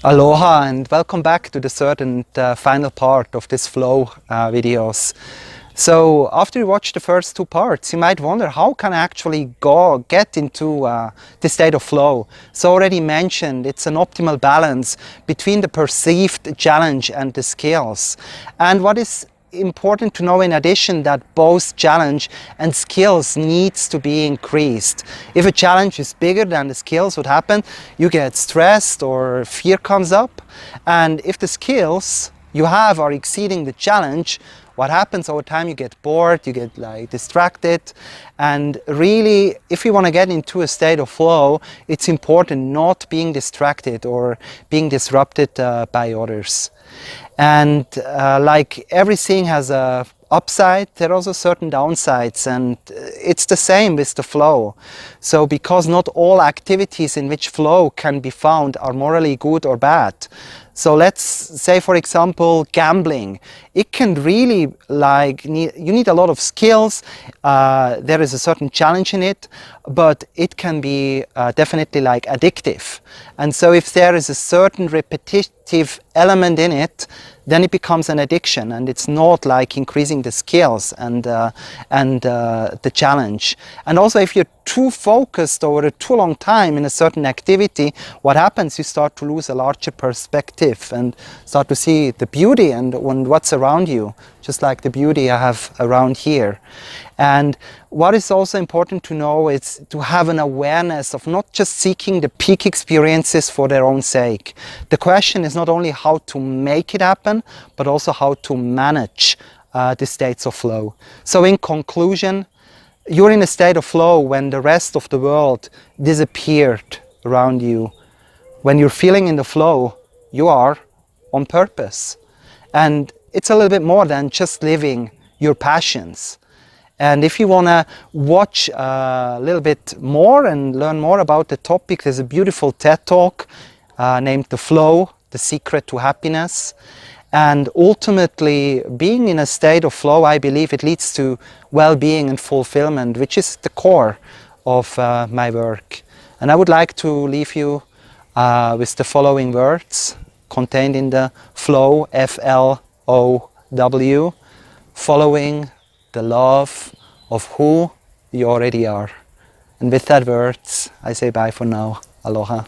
Aloha and welcome back to the third and final part of this flow videos. So after you watch the first two parts, you might wonder how can I actually get into this state of flow. So already mentioned, it's an optimal balance between the perceived challenge and the skills. And what is important to know in addition, that both challenge and skills needs to be increased. If a challenge is bigger than the skills, what happen? You get stressed or fear comes up. And if the skills you have are exceeding the challenge, what happens over time? You get bored, you get distracted. And really, if you want to get into a state of flow, it's important not being distracted or being disrupted by others. And like everything has a upside, there are also certain downsides, and it's the same with the flow. So because not all activities in which flow can be found are morally good or bad. So let's say, for example, gambling. It can really you need a lot of skills. There is a certain challenge in it, but it can be definitely addictive. And so if there is a certain repetitive element in it, then it becomes an addiction, and it's not increasing the skills and the challenge. And also, if you're too focused over a too long time in a certain activity, what happens? You start to lose a larger perspective and start to see the beauty and what's around you, just like the beauty I have around here. And what is also important to know is to have an awareness of not just seeking the peak experiences for their own sake. The question is not only how to make it happen, but also how to manage the states of flow. So in conclusion, you're in a state of flow when the rest of the world disappeared around you. When you're feeling in the flow, you are on purpose. And it's a little bit more than just living your passions. And if you want to watch a little bit more and learn more about the topic, there's a beautiful TED Talk named The Flow, The Secret to Happiness. And ultimately, being in a state of flow, I believe it leads to well-being and fulfillment, which is the core of my work. And I would like to leave you with the following words contained in the flow, F-L-O-W, following the love of who you already are. And with that words, I say bye for now. Aloha.